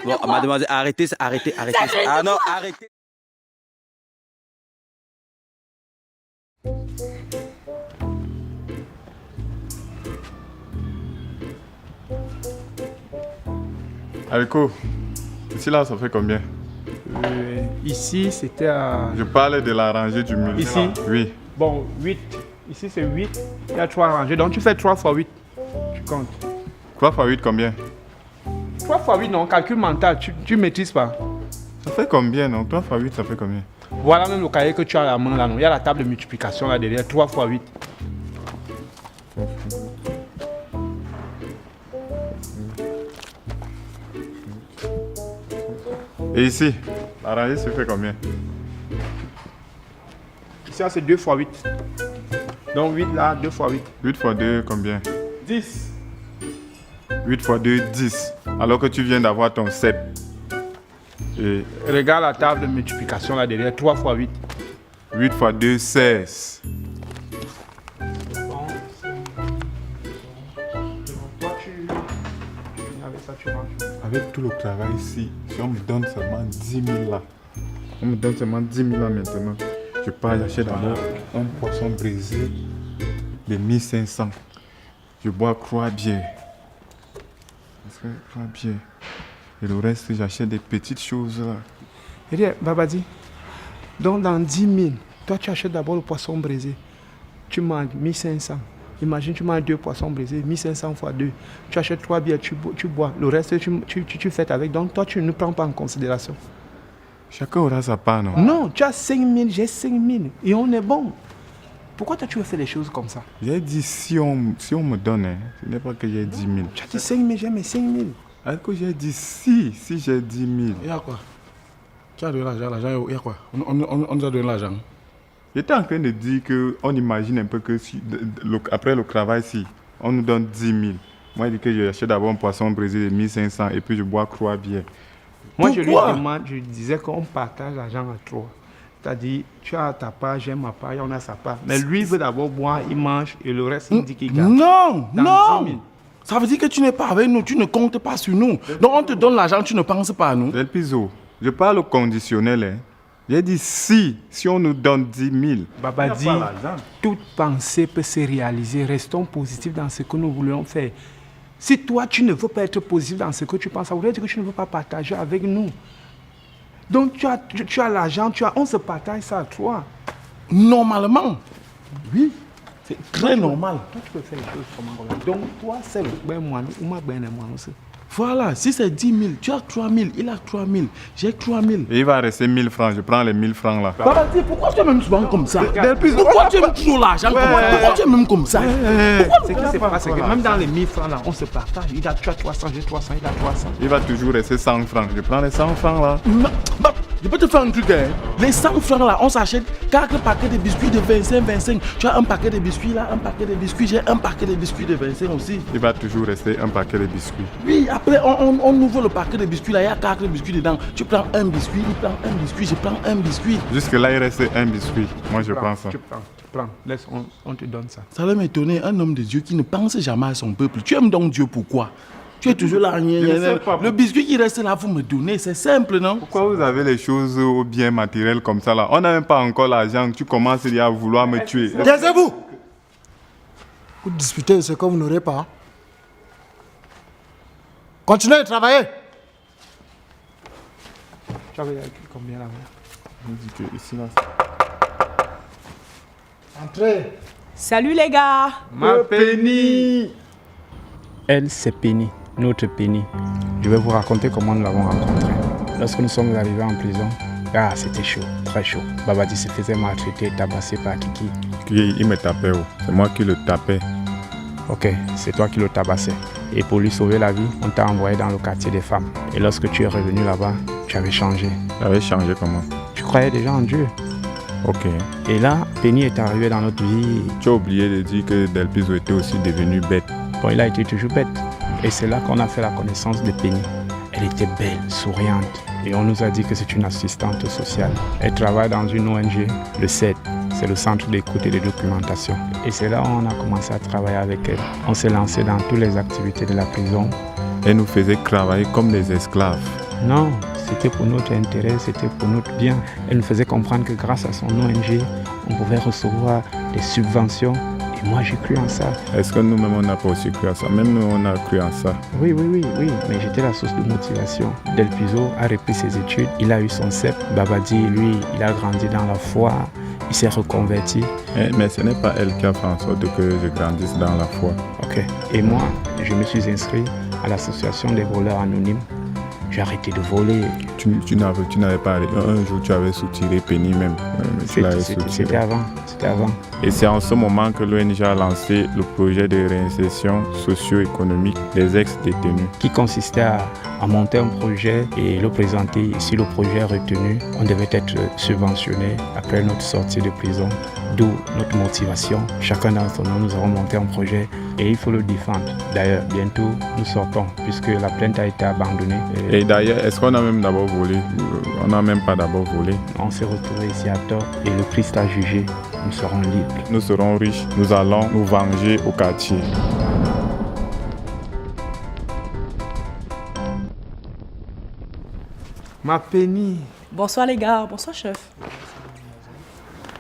Bon, mademoiselle, arrêtez. Ah non, arrêtez. Alco, ici là, ça fait combien? Ici, c'était à... Je parlais de la rangée du mur. Ici? Oui. Bon, 8. Ici, c'est 8. Il y a 3 rangées. Donc, tu fais 3 fois 8. Tu comptes. 3 fois 8, combien? 3 fois 8, non. Calcul mental. Tu maîtrises pas. Ça fait combien, non? 3 fois 8, ça fait combien? Voilà même le cahier que tu as à la main là, non. Il y a la table de multiplication là derrière. 3 fois 8. Et ici, la rangée se fait combien? Ici, c'est 2 fois 8. Donc 8 là, 2 fois 8. 8 fois 2, combien? 10. 8 fois 2, 10. Alors que tu viens d'avoir ton 7. Et Regarde la table de multiplication là derrière. 3 fois 8. 8 fois 2, 16. Avec tout le travail ici, si on me donne seulement 10 000 là, on me donne seulement 10 000 là maintenant, je pars, j'achète d'abord un poisson brisé de 1500. Je bois 3 bières. Et le reste, j'achète des petites choses là. Et bien, Babadi, donc dans 10 000, toi tu achètes d'abord le poisson brisé. Tu manges 1500. Imagine, tu manges 2 poissons brisés, 1500 fois 2. Tu achètes 3 bières, tu bois. Le reste, tu fais avec. Donc toi, tu ne prends pas en considération. Chacun aura sa part, non? Non, tu as 5 000, j'ai 5 000. Et on est bon. Pourquoi toi, tu veux faire les choses comme ça? J'ai dit si on me donne, hein, ce n'est pas que j'ai 10 000. Tu as dit 5 000, j'ai mes 5 000. Alors que j'ai dit si j'ai 10 000. Il y a quoi? Tu as donné l'argent, il y a quoi? On nous a donné l'argent. J'étais en train de dire qu'on imagine un peu que après le travail, si on nous donne 10 000. Moi, je dis que j'achète d'abord un poisson brisé de 1500 et puis je bois 3 bières. Moi, je lui demande, je disais qu'on partage l'argent à 3. C'est-à-dire, tu as ta part, j'ai ma part, on a sa part. Mais lui, il veut d'abord boire, il mange et le reste, il dit qu'il garde. Non, Dans 10 000. Ça veut dire que tu n'es pas avec nous, tu ne comptes pas sur nous. Donc on te donne l'argent, tu ne penses pas à nous. Del Piso, je parle au conditionnel. Hein. J'ai dit si on nous donne 10 000. Babadi, toute pensée peut se réaliser. Restons positifs dans ce que nous voulons faire. Si toi, tu ne veux pas être positif dans ce que tu penses, ça voudrait dire que tu ne veux pas partager avec nous. Donc tu as l'argent, on se partage ça à toi. Normalement, oui, c'est très normal. Toi, tu peux faire les choses comment. Donc toi, c'est le ben moi ou ma ben moi aussi. Voilà, si c'est 10 000, tu as 3 000, il a 3 000, j'ai 3 000. Et il va rester 1000 francs, je prends les 1000 francs là. Babadi, pourquoi tu es même souvent comme ça? Pourquoi tu aimes toujours l'argent? Pourquoi tu es même comme ça? Ce qui se passe, c'est que même dans les 1000 francs là, on se partage. Tu as 300, j'ai 300, il a 300. Il va toujours rester 100 francs. Je prends les 100 francs là. Je peux te faire un truc, hein. Les 100 francs là, on s'achète 4 paquets de biscuits de 25. Tu as un paquet de biscuits là, un paquet de biscuits, j'ai un paquet de biscuits de 25 aussi. Il va toujours rester un paquet de biscuits. Oui, après on ouvre le paquet de biscuits là, il y a 4 biscuits dedans. Tu prends un biscuit, il prend un biscuit, je prends un biscuit. Jusque là, il reste un biscuit. Moi, je prends ça. Tu prends. Laisse, on te donne ça. Ça va m'étonner, un homme de Dieu qui ne pense jamais à son peuple. Tu aimes donc Dieu pourquoi? Tu es toujours là. Le biscuit qui reste là, vous me donnez, c'est simple, non? Pourquoi vous avez les choses au bien matériel comme ça là? On n'a même pas encore l'argent, tu commences à vouloir me tuer. Taisez-vous! Vous disputez ce que vous n'aurez pas. Continuez de travailler. Tu avais combien là? On dit que ici là. Entrez. Salut les gars. Ma Penny. Elle, c'est Penny, notre Penny. Je vais vous raconter comment nous l'avons rencontrée. Lorsque nous sommes arrivés en prison, c'était chaud, très chaud. Babadi se faisait maltraiter, tabasser par Kiki. Il me tapait, c'est moi qui le tapais. Ok, c'est toi qui le tabassais. Et pour lui sauver la vie, on t'a envoyé dans le quartier des femmes. Et lorsque tu es revenu là-bas, tu avais changé. J'avais changé comment? Tu croyais déjà en Dieu. Ok. Et là, Penny est arrivé dans notre vie. Tu as oublié de dire que Del Piso était aussi devenu bête. Bon, il a été toujours bête. Et c'est là qu'on a fait la connaissance de Penny. Elle était belle, souriante. Et on nous a dit que c'est une assistante sociale. Elle travaille dans une ONG, le CED. C'est le centre d'écoute et de documentation. Et c'est là où on a commencé à travailler avec elle. On s'est lancé dans toutes les activités de la prison. Elle nous faisait travailler comme des esclaves. Non, c'était pour notre intérêt, c'était pour notre bien. Elle nous faisait comprendre que grâce à son ONG, on pouvait recevoir des subventions. Et moi, j'ai cru en ça. Est-ce que nous-mêmes, on n'a pas aussi cru à ça? Même nous, on a cru en ça. Oui, mais j'étais la source de motivation. Del Piso a repris ses études, il a eu son CEP. Babadi, lui, il a grandi dans la foi, il s'est reconverti. Mais ce n'est pas elle qui a fait en sorte que je grandisse dans la foi. Ok. Et moi, je me suis inscrit à l'association des voleurs anonymes. J'ai arrêté de voler. Tu n'avais pas arrêté. Un jour, tu avais soutiré Penny même. C'était avant. Et c'est en ce moment que l'ONG a lancé le projet de réinsertion socio-économique des ex-détenus. Qui consistait à monter un projet et le présenter. Et si le projet est retenu, on devait être subventionné après notre sortie de prison. D'où notre motivation. Chacun d'entre nous, nous avons monté un projet et il faut le défendre. D'ailleurs, bientôt, nous sortons puisque la plainte a été abandonnée. Et d'ailleurs, est-ce qu'on a même d'abord volé? On n'a même pas d'abord volé. On s'est retrouvés ici à tort et le Christ a jugé. Nous serons libres. Nous serons riches. Nous allons nous venger au quartier. Ma Penny. Bonsoir les gars, bonsoir chef.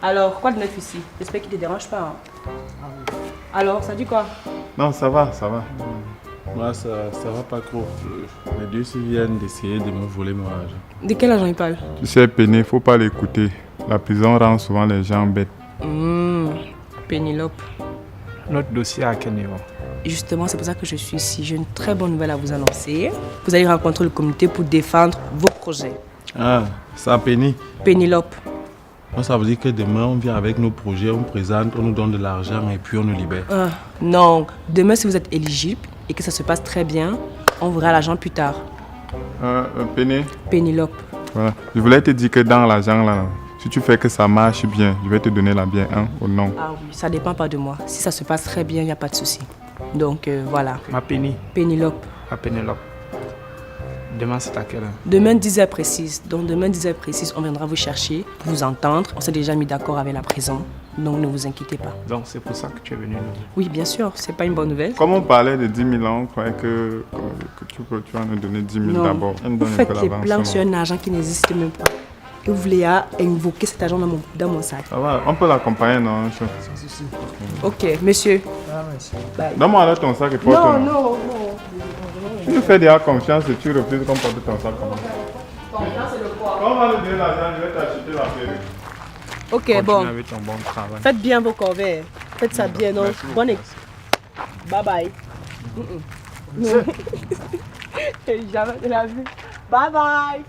Alors, quoi de neuf ici? J'espère qu'il ne te dérange pas. Hein. Alors, ça dit quoi? Non, ça va. Moi, ça va pas trop. Les deux s'ils viennent d'essayer de me voler mon argent. De quel argent il parle? Tu sais, Penny, il ne faut pas l'écouter. La prison rend souvent les gens bêtes. Pénélope. Notre dossier à quel niveau? Justement, c'est pour ça que je suis ici. J'ai une très bonne nouvelle à vous annoncer. Vous allez rencontrer le comité pour défendre vos projets. Ah, ça, Penny. Pénélope. Ça veut dire que demain, on vient avec nos projets, on présente, on nous donne de l'argent et puis on nous libère. Non, demain, si vous êtes éligible et que ça se passe très bien, on verra l'argent plus tard. Penny. Pénélope. Voilà. Je voulais te dire que dans l'argent, là, si tu fais que ça marche bien, je vais te donner la bien ou non. Ah oui, ça dépend pas de moi. Si ça se passe très bien, il n'y a pas de souci. Donc voilà. Ma Penny. Pénélope. Ma Pénélope. Demain, c'est à quelle heure? Demain, 10h précise. Donc demain, 10h précise, on viendra vous chercher, pour vous entendre. On s'est déjà mis d'accord avec la prison. Donc ne vous inquiétez pas. Donc c'est pour ça que tu es venu nous dire? Oui, bien sûr. C'est pas une bonne nouvelle. Comme on parlait de 10 000 ans, on croyait que tu vas nous donner 10 000 d'abord. Vous faites les plans sur un argent qui n'existe même pas. Et vous voulez invoquer cet argent dans mon sac. Ça va, on peut l'accompagner, non? Ok, monsieur. Donne-moi là ton sac et porte. Non. Tu nous fais déjà confiance et tu refuses qu'on porte ton sac. Confiance, c'est le quoi? Quand on va nous donner l'argent, je vais t'acheter la perruque. Ok, Continue bon. avec ton bon travail. Faites bien vos corvées. Faites ça bien, non? Bonne Bye bye. Jamais de la vue. Bye bye.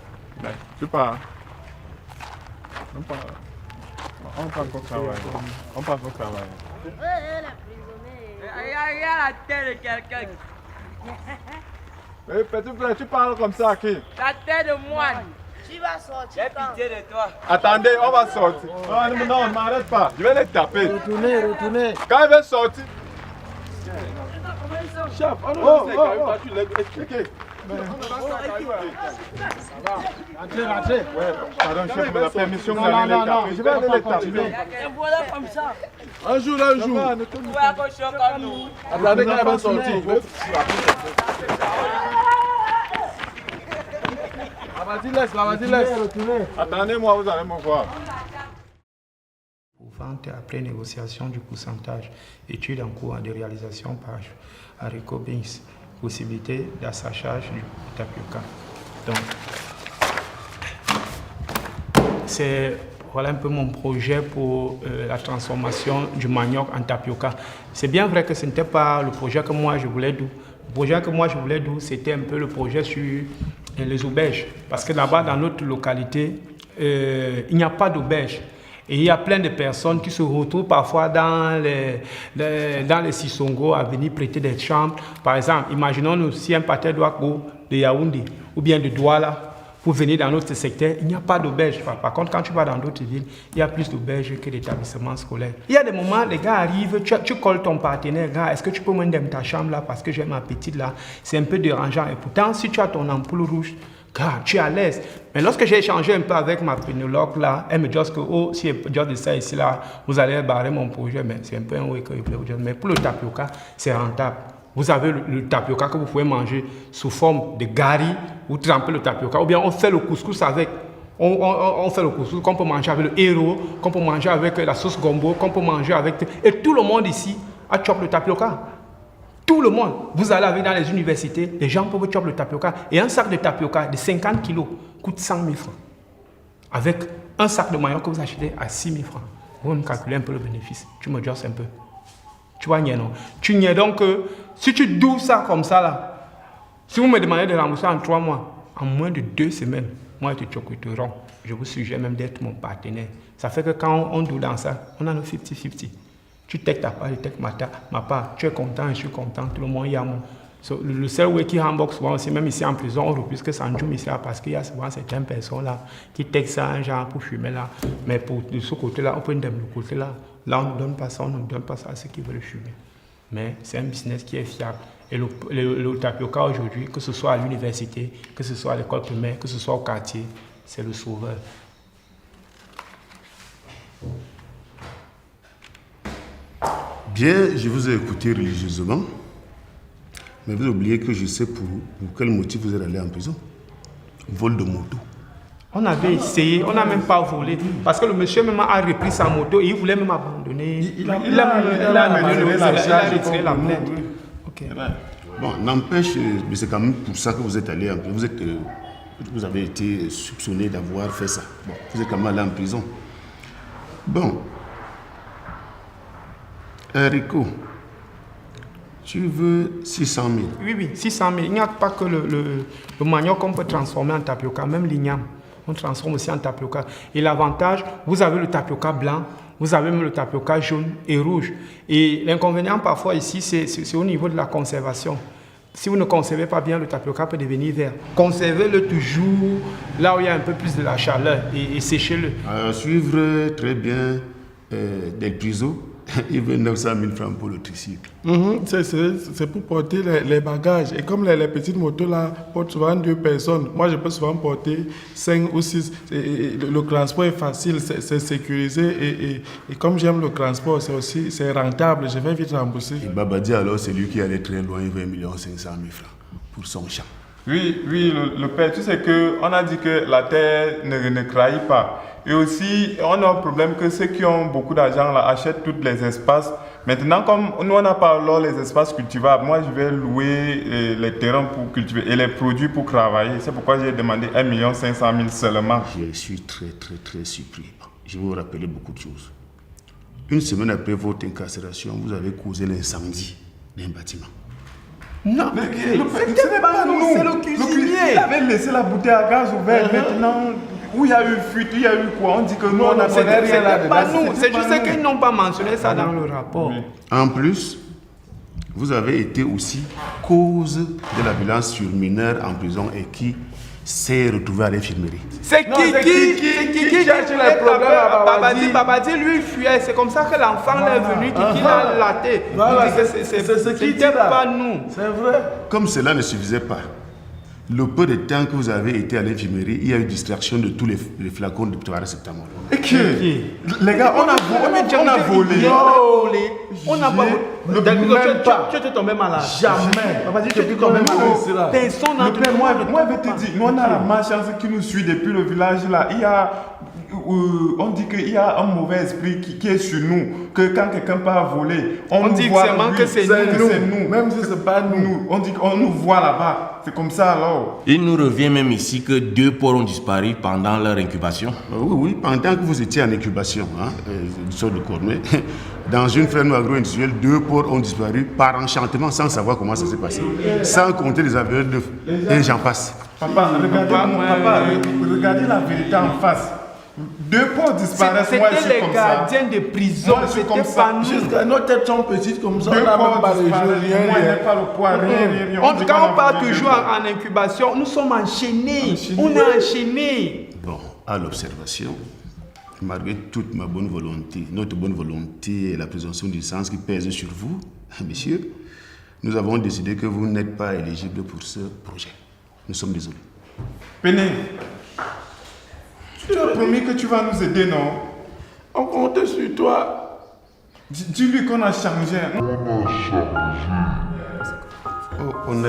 Tu pars. On part encore travailler. On part encore travailler. Regarde la tête de quelqu'un. Petit frère, tu parles comme ça à qui? La tête de moine. Tu vas sortir. J'ai pitié de toi. Attendez, on va sortir. Non, ne m'arrête pas. Je vais les taper. Retournez. Quand il va sortir. Chef, Tu l'as expliqué. Rentrez. Ouais, pardon, chef, mais la permission, vous allez les taper. Je vais aller les taper. Voilà comme ça. un jour. Tu vas accrocher comme nous. Attendez quand elle va sortir. Vas-y, laisse. Attendez-moi, vous allez me voir. Pour vente après négociation du pourcentage, étude en cours de réalisation par Haricot Bins, possibilité d'assachage du tapioca. Donc, voilà un peu mon projet pour la transformation du manioc en tapioca. C'est bien vrai que ce n'était pas le projet que moi je voulais d'où. Le projet que moi je voulais d'où, c'était un peu le projet sur les auberges. Parce que là-bas, dans notre localité, il n'y a pas d'auberge. Et il y a plein de personnes qui se retrouvent parfois dans les Sissongo à venir prêter des chambres. Par exemple, imaginons-nous si un pater doit go de Yaoundé ou bien de Douala pour venir dans notre secteur, il n'y a pas d'auberge. Par contre, quand tu vas dans d'autres villes, il y a plus d'auberges que d'établissements scolaires. Il y a des moments, les gars arrivent, tu colles ton partenaire, gars, est-ce que tu peux me donner ta chambre là parce que j'ai ma petite là? C'est un peu dérangeant. Et pourtant, si tu as ton ampoule rouge, gars, tu es à l'aise. Mais lorsque j'ai échangé un peu avec ma pénologue là, elle me dit que, oh, si je dis ça ici là, vous allez barrer mon projet. Mais c'est un peu un oui que je voulais vous dire. Mais pour le tapioca, c'est rentable. Vous avez le tapioca que vous pouvez manger sous forme de gari, ou tremper le tapioca, ou bien on fait le couscous avec. On fait le couscous qu'on peut manger avec le héros, qu'on peut manger avec la sauce gombo, qu'on peut manger avec... Et tout le monde ici a chopé le tapioca. Tout le monde. Vous allez dans les universités, les gens peuvent chopper le tapioca. Et un sac de tapioca de 50 kilos coûte 100 000 francs. Avec un sac de maillot que vous achetez à 6 000 francs. Vous me calculez un peu le bénéfice. Tu me josses un peu. Tu vois, non. Tu n'y es donc, si tu douves ça comme ça, là, si vous me demandez de rembourser en 3 mois, en moins de 2 semaines, moi, je te chocoterai. Je vous suggère même d'être mon partenaire. Ça fait que quand on doux dans ça, on a nos 50-50. Tu textes ta part, je texte ma part. Tu es content, je suis content, tout le monde y a mon. Le seul way qui rembourse souvent aussi, même ici en prison, on refuse que ça en joue ici parce qu'il y a souvent certaines personnes là qui textent ça, genre pour fumer là. Mais pour de ce côté-là, on peut donner le côté là. Là, on ne donne pas ça, on ne donne pas ça à ceux qui veulent fumer. Mais c'est un business qui est fiable. Et le tapioca aujourd'hui, que ce soit à l'université, que ce soit à l'école primaire, que ce soit au quartier, c'est le sauveur. Bien, je vous ai écouté religieusement, mais vous oubliez que je sais pour quel motif vous êtes allé en prison. Vol de moto. On avait essayé, on n'a même pas volé. Parce que le monsieur même a repris sa moto et il voulait même abandonner. Il a retiré la plainte. Okay. Bon, n'empêche, mais c'est quand même pour ça que vous êtes allé en prison. Vous avez été soupçonné d'avoir fait ça. Bon, vous êtes quand même allé en prison. Bon. Rico, tu veux 600 000? Oui, 600 000. Il n'y a pas que le manioc qu'on peut transformer en tapioca, même l'igname. On transforme aussi en tapioca. Et l'avantage, vous avez le tapioca blanc, vous avez même le tapioca jaune et rouge. Et l'inconvénient parfois ici, c'est au niveau de la conservation. Si vous ne conservez pas bien, le tapioca peut devenir vert. Conservez-le toujours là où il y a un peu plus de la chaleur et séchez-le. À suivre très bien Del Priso. Il veut 900 000 francs pour le tricycle. C'est pour porter les bagages. Et comme les petites motos là portent souvent 2 personnes, moi je peux souvent porter 5 ou 6. Le transport est facile, c'est sécurisé. Et comme j'aime le transport, c'est rentable. Je vais vite rembourser. Et Babadi alors, c'est lui qui allait très loin, il veut 1 500 000 francs pour son champ. Oui, le père, tu sais qu'on a dit que la terre ne trahit pas. Et aussi, on a un problème que ceux qui ont beaucoup d'argent là achètent tous les espaces. Maintenant, comme nous, on n'a pas alors les espaces cultivables, moi, je vais louer les terrains pour cultiver et les produits pour travailler. C'est pourquoi j'ai demandé 1 500 000 seulement. Je suis très surpris. Je vais vous rappeler beaucoup de choses. Une semaine après votre incarcération, vous avez causé l'incendie d'un bâtiment. Non, c'était pas nous, c'est le cuisinier. Il avait laissé la bouteille à gaz ouverte. Maintenant, où il y a eu fuite, il y a eu quoi? On dit que nous, on a donné rien là-dedans. Pas nous, c'est juste qu'ils n'ont pas mentionné ça dans le rapport. Oui. En plus, vous avez été aussi cause de la violence sur mineurs en prison et qui s'est retrouvé à l'infirmerie. C'est qui cherche les problèmes à Babadi, lui, il fuyait. C'est comme ça que l'enfant est venu, qui l'a laté. C'était pas nous. C'est vrai. Comme cela ne suffisait pas, le peu de temps que vous avez été à l'infirmerie, il y a eu distraction de tous les flacons de paracétamol. Et que les gars, on a volé. On a volé. Tu étais tombé malade. Jamais. Tu étais tombé malade. Personne n'a tombé malade. Moi, je vais te dire, nous, on a la malchance qui nous suit depuis le village là. Il y a, on dit qu'il y a un mauvais esprit qui est sur nous. Que quand quelqu'un part voler, on dit que c'est nous. Même si c'est pas nous. On dit qu'on nous voit là-bas. C'est comme ça alors. Il nous revient même ici que 2 porcs ont disparu pendant leur incubation. Oui, pendant que vous étiez en incubation, une sorte de cornet, dans une ferme agro-industrielle, 2 porcs ont disparu par enchantement sans savoir comment ça s'est passé. Sans compter les avions d'œufs. Et j'en passe. Papa, regardez la vérité en face. 2 porcs disparaissent, moi je suis C'était comme les ça. gardiens de prison, Moi, je suis comme c'était ça. pas nous. Jusqu'à nos têtes sont petites comme ça. 2 On n'a même porcs pas de jeu, disparaissent, rien, moi il rien. n'est pas le poids, rien. En tout cas, on part toujours toujours en incubation. Nous sommes enchaînés. On est enchaînés. Bon, à l'observation, malgré toute ma bonne volonté, notre bonne volonté et la présomption d'innocence qui pèse sur vous, messieurs, nous avons décidé que vous n'êtes pas éligible pour ce projet. Nous sommes désolés. Péné, tu as promis que tu vas nous aider, non? On compte sur toi. Dis-lui qu'on a changé. Oh, on a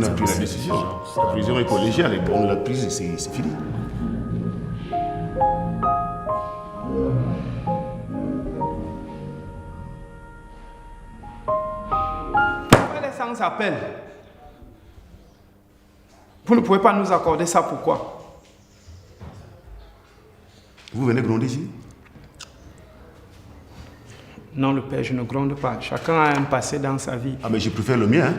pris la décision. La prison est collégiale et on l'a prise et c'est fini. Pourquoi les sans appel? Vous ne pouvez pas nous accorder ça, pourquoi? Vous venez gronder ici? Non, le Père, je ne gronde pas. Chacun a un passé dans sa vie. Ah, mais je préfère le mien, hein?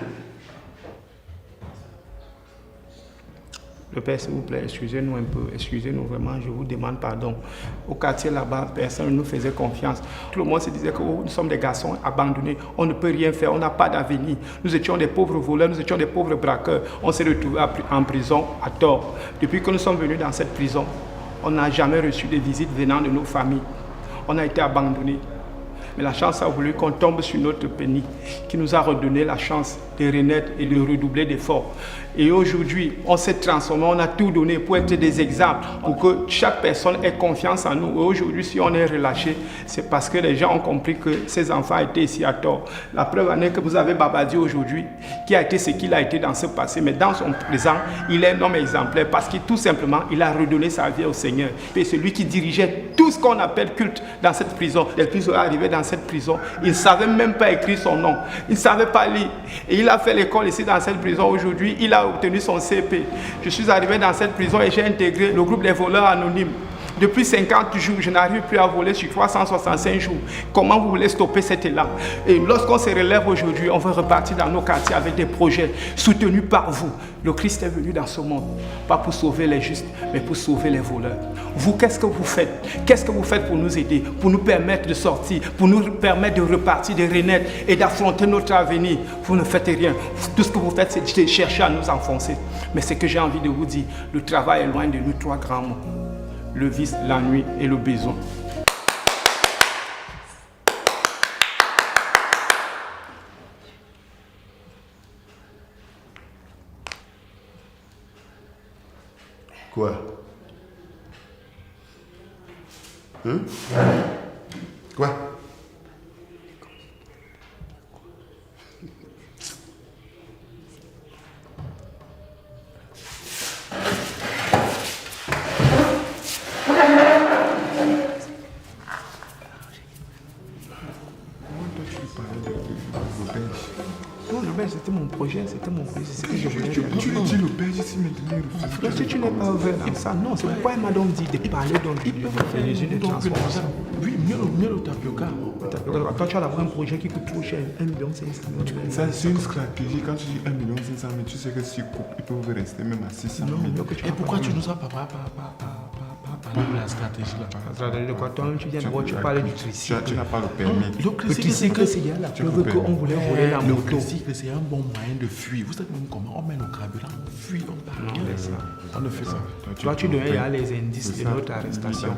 Le Père, s'il vous plaît, excusez-nous un peu. Excusez-nous vraiment, je vous demande pardon. Au quartier là-bas, personne ne nous faisait confiance. Tout le monde se disait que nous sommes des garçons abandonnés. On ne peut rien faire, on n'a pas d'avenir. Nous étions des pauvres voleurs, nous étions des pauvres braqueurs. On s'est retrouvés en prison à tort. Depuis que nous sommes venus dans cette prison, on n'a jamais reçu de visites venant de nos familles. On a été abandonnés. Mais la chance a voulu qu'on tombe sur notre Penny, qui nous a redonné la chance de renaître et de redoubler d'efforts. Et aujourd'hui, on s'est transformé, on a tout donné pour être des exemples, pour que chaque personne ait confiance en nous. Et aujourd'hui, si on est relâché, c'est parce que les gens ont compris que ces enfants étaient ici à tort. La preuve en est que vous avez Babadi aujourd'hui, qui a été ce qu'il a été dans ce passé, mais dans son présent, il est un homme exemplaire parce que tout simplement, il a redonné sa vie au Seigneur. Et c'est lui qui dirigeait tout ce qu'on appelle culte dans cette prison. Depuis qu'il est arrivé dans cette prison, il ne savait même pas écrire son nom. Il ne savait pas lire. Et il a fait l'école ici dans cette prison. Aujourd'hui, il a obtenu son CP. Je suis arrivé dans cette prison et j'ai intégré le groupe des voleurs anonymes. Depuis 50 jours, je n'arrive plus à voler sur 365 jours. Comment vous voulez stopper cet élan? Et lorsqu'on se relève aujourd'hui, on veut repartir dans nos quartiers avec des projets soutenus par vous. Le Christ est venu dans ce monde, pas pour sauver les justes, mais pour sauver les voleurs. Vous, qu'est-ce que vous faites? Qu'est-ce que vous faites pour nous aider, pour nous permettre de sortir, pour nous permettre de repartir, de renaître et d'affronter notre avenir? Vous ne faites rien. Tout ce que vous faites, c'est de chercher à nous enfoncer. Mais ce que j'ai envie de vous dire, le travail est loin de nous, 3 grands mots. Le vice, l'ennui et le besoin. Quoi? Hein? Quoi? C'était mon projet, c'était mon projet, c'est ce que je voulais dire. Tu dis le Père ici maintenant. Si tu n'es pas ouvert dans ça, non, c'est pourquoi il m'a donc dit de parler donc de transformation. Oui, mieux le tapioca. Toi, tu as d'abord un projet qui coûte trop cher, 1,5 million. Ça, c'est une stratégie. Quand tu dis 1,5 million, mais tu sais que si tu coupes, ils peuvent rester même à 600 000. Et pourquoi tu nous as pas parlé de la stratégie là? La stratégie de quoi? Toi-même, tu viens d'abord, tu parlais du tricycle. Tu n'as pas le permis. Le tricycle, c'est là la preuve qu'on voulait voler la le moto. tricycle, c'est un bon moyen de fuir. Vous savez même comment on met le carburant, on fuit, on part. Non, laisse ça. On ne fait ça. Toi, tu donnais les indices de notre arrestation.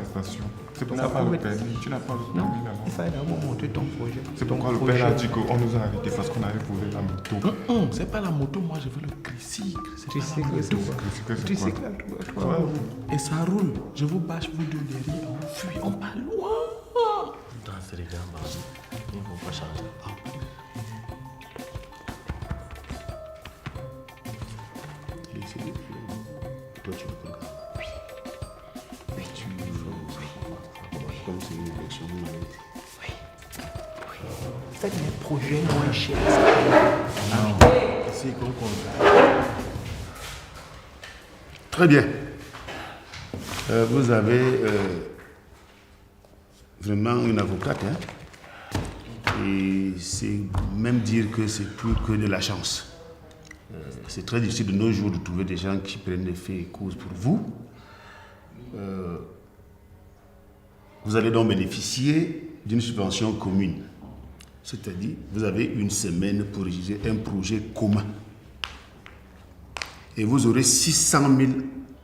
C'est pour ça que tu n'as pas le permis. Tu n'as pas le permis là-bas. Il fallait d'abord monter ton projet. C'est pourquoi le père a dit qu'on nous a arrêtés parce qu'on avait volé la moto. C'est pas la moto, moi je veux le tricycle. Tricycle, c'est quoi? Tricycle, toi. Et ça roule. Je vous bâche, vous deux derrière, on fuit, on part loin. Dans ces gars, ils ne vont pas changer. Toi, tu le regardes. Comme c'est une élection, Faites des projets moins chers. c'est qu'on compte. Très bien. Vous avez vraiment une avocate, hein? Et c'est même dire que c'est plus que de la chance. C'est très difficile de nos jours de trouver des gens qui prennent les faits et causes pour vous. Vous allez donc bénéficier d'une subvention commune. C'est-à-dire, vous avez une semaine pour réaliser un projet commun. Et vous aurez 600 000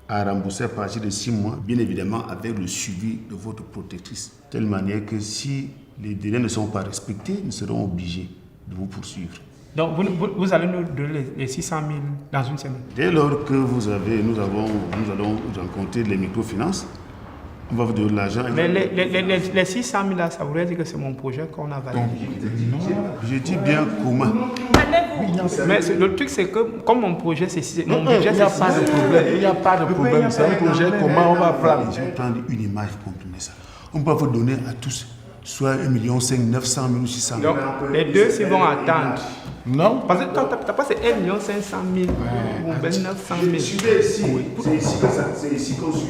à rembourser à partir de 6 mois, bien évidemment avec le suivi de votre protectrice. De telle manière que si les délais ne sont pas respectés, nous serons obligés de vous poursuivre. Donc vous allez nous donner les 600 000 dans une semaine. Dès lors que nous allons rencontrer les microfinances, on va vous donner l'argent. Mais les 600 000 là, ça voudrait dire que c'est mon projet qu'on a validé. Non, je dis bien commun. Mais le truc c'est que comme mon projet c'est mon budget, il n'y a pas de problème. Il n'y a pas de problème. C'est un projet comment on va prendre. Je vais prendre une image, vous comprenez ça. On peut vous donner à tous soit 1,5 million, 900 000 ou 600 000. Donc les deux s'ils vont attendre. Non. Parce que t'as pas c'est 1 500 000 ou 900 000. Suivez ici. C'est ici qu'on suit.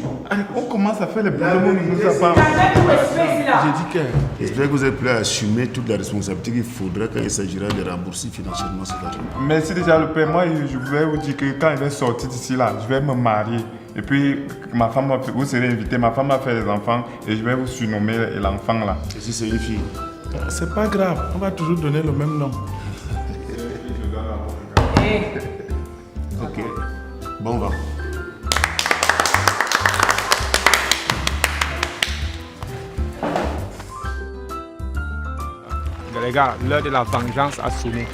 On commence à faire les problèmes, on ne nous a pas. J'ai dit que. J'espère que vous êtes prêts à assumer toute la responsabilité qu'il faudra quand il s'agira de rembourser financièrement cet argent. Merci déjà le père. Moi, je voulais vous dire que quand il va sortir d'ici là, je vais me marier. Et puis, ma femme, vous serez invité, ma femme va faire des enfants et je vais vous surnommer l'enfant là. Et si c'est une fille? C'est pas grave, on va toujours donner le même nom. Ok. Bon vent. Les gars, l'heure de la vengeance a sonné.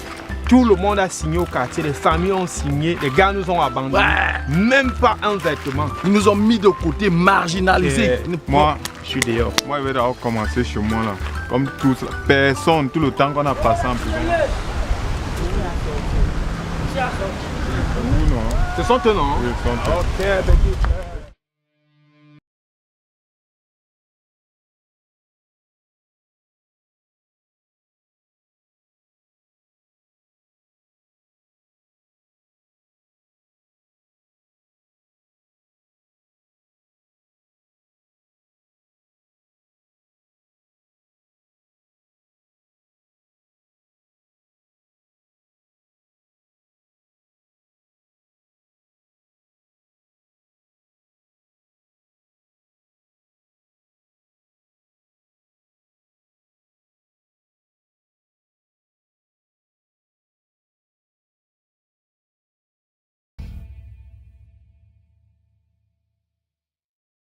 Tout le monde a signé au quartier, les familles ont signé, les gars nous ont abandonnés. Même pas un vêtement. Ils nous ont mis de côté, marginalisés. Moi, je suis dehors. Moi, je vais d'abord commencer chez moi là. Comme tous, personne, tout le temps qu'on a passé en prison. Ce sont eux, non? Oui, ce sont eux. Ok,